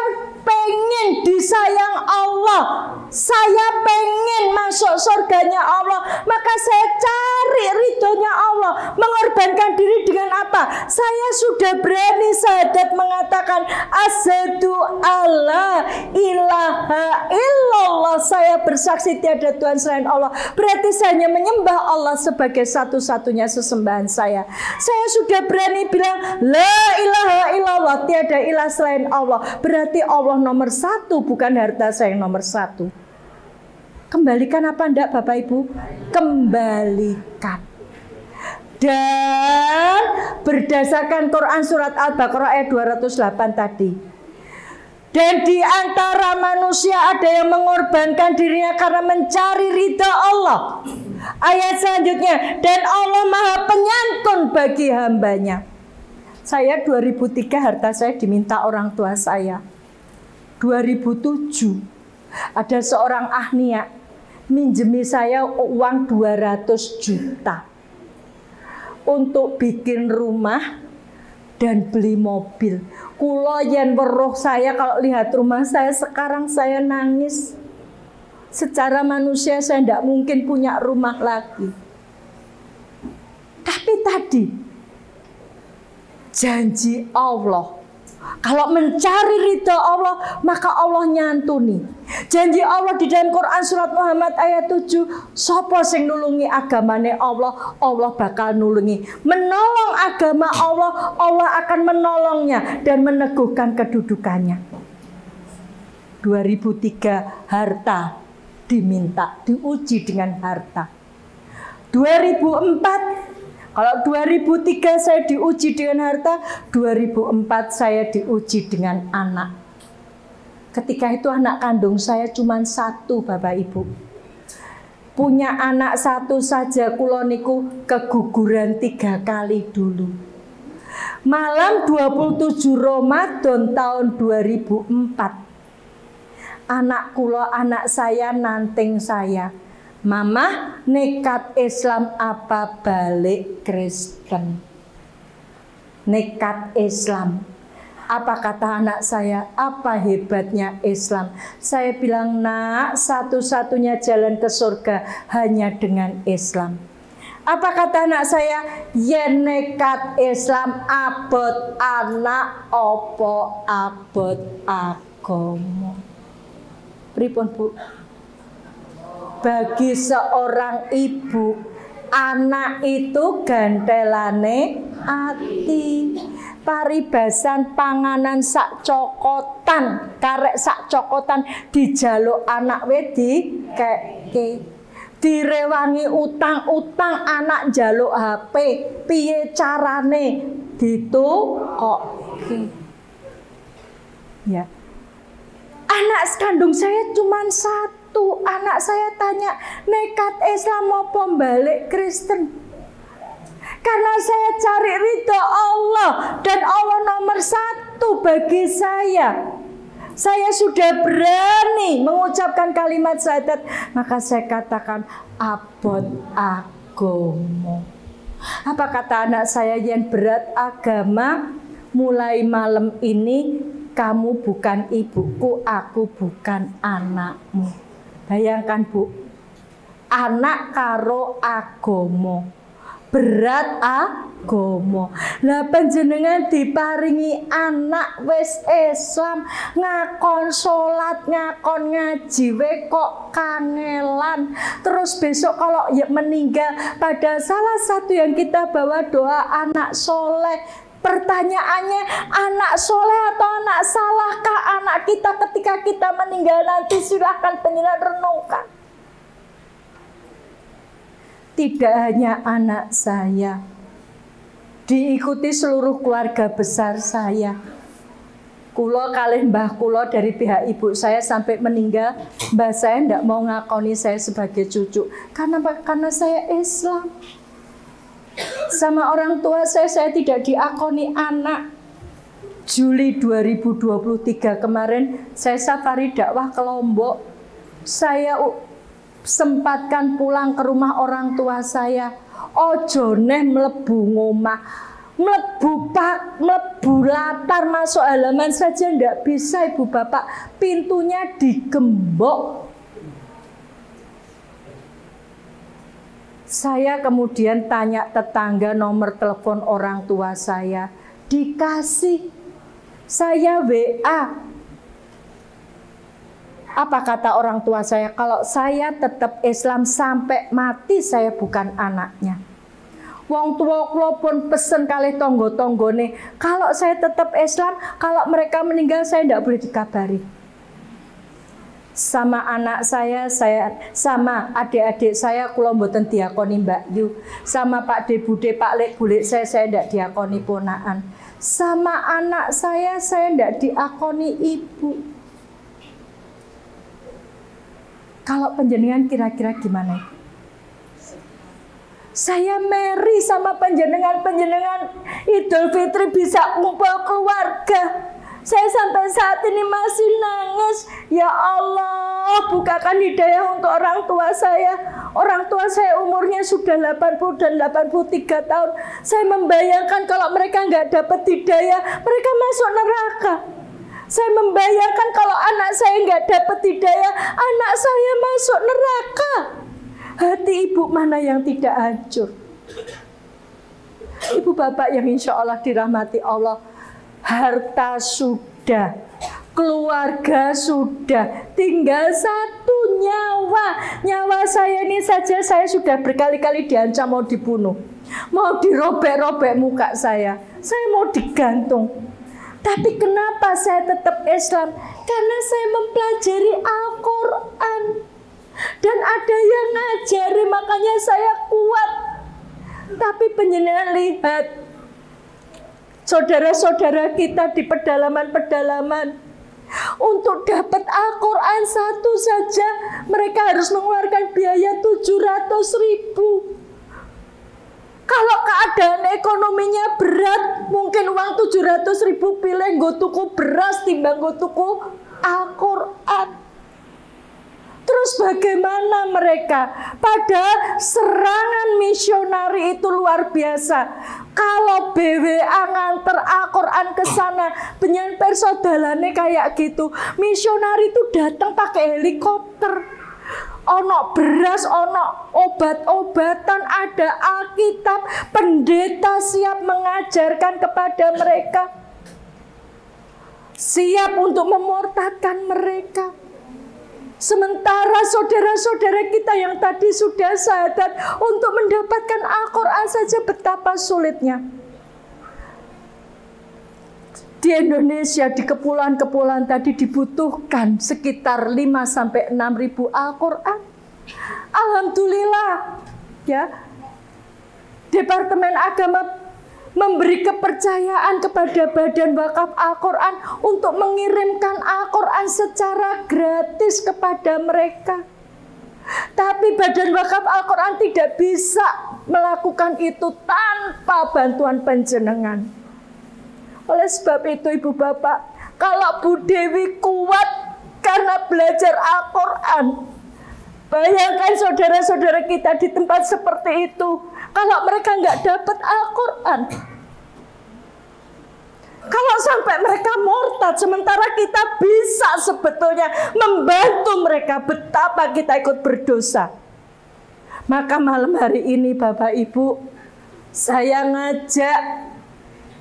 pengen disayang Allah, saya pengen masuk surganya Allah, maka saya cari ridhonya Allah. Mengorbankan diri dengan apa? Saya sudah berani syahadat mengatakan asyhadu alla ilaha illallah, saya bersaksi tiada Tuhan selain Allah. Berarti saya hanya menyembah Allah sebagai satu-satunya sesembahan saya. Saya sudah berani bilang la ilaha illallah, tiada ilah selain Allah. Berarti Allah nomor satu, bukan harta saya yang nomor satu. Kembalikan apa enggak Bapak Ibu? Kembalikan. Dan berdasarkan Quran surat Al-Baqarah ayat 208 tadi, dan di antara manusia ada yang mengorbankan dirinya karena mencari ridha Allah. Ayat selanjutnya, dan Allah Maha Penyantun bagi hambanya. Saya 2003 harta saya diminta orang tua saya. 2007 ada seorang ahniak minjemi saya uang 200 juta untuk bikin rumah dan beli mobil. Kulo yen weruh saya kalau lihat rumah saya sekarang saya nangis. Secara manusia saya tidak mungkin punya rumah lagi. Tapi tadi janji Allah, kalau mencari ridha Allah, maka Allah nyantuni. Janji Allah di dalam Quran surat Muhammad ayat 7, sapa sing nulungi agamane Allah, Allah bakal nulungi. Menolong agama Allah, Allah akan menolongnya dan meneguhkan kedudukannya. 2003 harta diminta, diuji dengan harta. 2004, kalau 2003 saya diuji dengan harta, 2004 saya diuji dengan anak. Ketika itu anak kandung saya cuma satu Bapak Ibu. Punya anak satu saja kula niku keguguran 3 kali dulu. Malam 27 Ramadan tahun 2004. Anak kula, anak saya nanting saya. Mama, nekat Islam apa balik Kristen? Nekat Islam. Apa kata anak saya? Apa hebatnya Islam? Saya bilang, nak, satu-satunya jalan ke surga hanya dengan Islam. Apa kata anak saya? Yen nekat Islam abot anak opo abot agama. Pripun Bu? Bagi seorang ibu, anak itu gantelane ati. Paribasan panganan sak cokotan, karek sak cokotan dijaluk anak wedi keke. Direwangi utang-utang anak jaluk HP, piye carane ditukokke. Ya. Anak kandung saya cuma satu. Anak saya tanya, nekat Islam apa balik Kristen? Karena saya cari ridha Allah dan Allah nomor satu bagi saya. Saya sudah berani mengucapkan kalimat syahadat, maka saya katakan abot agama. Apa kata anak saya yang berat agama? Mulai malam ini kamu bukan ibuku, aku bukan anakmu. Bayangkan Bu, anak karo agama, berat agama. Lah panjenengan diparingi anak wis Islam, ngakon salat, ngakon ngaji, we kok kangelan. Terus besok kalau ya meninggal, pada salah satu yang kita bawa doa anak soleh, Pertanyaannya, anak soleh atau anak salahkah anak kita ketika kita meninggal nanti? Silahkan penjenengan renungkan. Tidak hanya anak saya, diikuti seluruh keluarga besar saya. Kulo kalih mbah kulo dari pihak ibu saya sampai meninggal, mbah saya tidak mau ngakoni saya sebagai cucu. Karena saya Islam. Sama orang tua saya tidak diakoni anak. Juli 2023 kemarin saya safari dakwah ke Lombok. Saya sempatkan pulang ke rumah orang tua saya. Ojo neh mlebu ngomah, mlebu latar masuk halaman saja ndak bisa ibu bapak. Pintunya digembok. Saya kemudian tanya tetangga nomor telepon orang tua saya, dikasih. Saya WA. Apa kata orang tua saya? Kalau saya tetap Islam sampai mati saya bukan anaknya. Wong tua kula pun pesen kalih tonggo-tonggone, kalau saya tetap Islam, kalau mereka meninggal saya tidak boleh dikabari. Sama anak saya sama adik-adik saya kula mboten diakoni Mbak Yu. Sama Pak De Bude, Pak Lek Bulik saya tidak diakoni ponaan. Sama anak saya tidak diakoni ibu. Kalau panjenengan kira-kira gimana? Saya marry sama panjenengan Idul Fitri bisa kumpul keluarga. Saya sampai saat ini masih nangis. Ya Allah, bukakan hidayah untuk orang tua saya. Orang tua saya umurnya sudah 80 dan 83 tahun. Saya membayangkan kalau mereka nggak dapat hidayah, mereka masuk neraka. Saya membayangkan kalau anak saya nggak dapat hidayah, anak saya masuk neraka. Hati ibu mana yang tidak hancur? Ibu bapak yang insya Allah dirahmati Allah, harta sudah, keluarga sudah, tinggal satu nyawa. Nyawa saya ini saja saya sudah berkali-kali diancam mau dibunuh, mau dirobek-robek muka saya mau digantung. Tapi kenapa saya tetap Islam? Karena saya mempelajari Al-Quran. Dan ada yang ngajari, makanya saya kuat. Tapi penjenengan lihat, saudara-saudara kita di pedalaman-pedalaman, untuk dapat Al-Quran satu saja, mereka harus mengeluarkan biaya 700.000. Kalau keadaan ekonominya berat, mungkin uang 700.000 pilih nggo tuku beras timbang nggo tuku Al-Quran. Terus bagaimana mereka? Padahal serangan misionari itu luar biasa. Kalau BWA nganter Al-Quran ke sana, penyanyi persaudarane kayak gitu. Misionari itu datang pakai helikopter. Ono beras, ono obat-obatan, ada Alkitab. Pendeta siap mengajarkan kepada mereka. Siap untuk memurtadkan mereka. Sementara saudara-saudara kita yang tadi sudah syahadat untuk mendapatkan Al-Quran saja betapa sulitnya. Di Indonesia, di kepulauan-kepulauan tadi dibutuhkan sekitar 5-6 ribu Al-Quran. Alhamdulillah, ya, Departemen Agama memberi kepercayaan kepada Badan Wakaf Al-Quran untuk mengirimkan Al-Quran secara gratis kepada mereka. Tapi Badan Wakaf Al-Quran tidak bisa melakukan itu tanpa bantuan panjenengan. Oleh sebab itu ibu bapak, kalau Bu Dewi kuat karena belajar Al-Quran, bayangkan saudara-saudara kita di tempat seperti itu, kalau mereka nggak dapat Al-Quran, kalau sampai mereka murtad, sementara kita bisa sebetulnya membantu mereka, betapa kita ikut berdosa. Maka malam hari ini Bapak Ibu, saya ngajak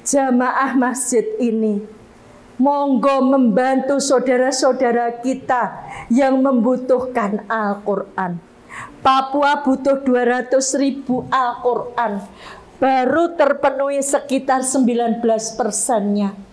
jamaah masjid ini, monggo membantu saudara-saudara kita yang membutuhkan Al-Quran. Papua butuh 200.000 Al-Quran. baru terpenuhi sekitar 19%-nya.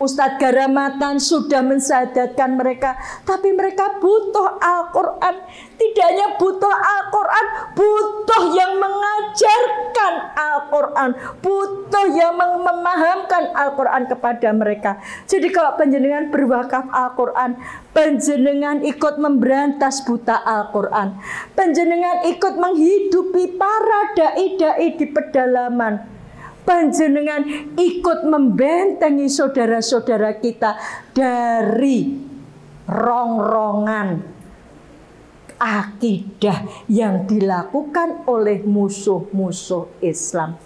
Ustadz Garamatan sudah mensadatkan mereka, tapi mereka butuh Al-Quran. Tidak hanya butuh Al-Quran, butuh yang mengajarkan Al-Quran, butuh yang memahamkan Al-Quran kepada mereka. Jadi kalau panjenengan berwakaf Al-Quran, panjenengan ikut memberantas buta Al-Quran, panjenengan ikut menghidupi para dai-dai di pedalaman, panjenengan ikut membentengi saudara-saudara kita dari rongrongan akidah yang dilakukan oleh musuh-musuh Islam.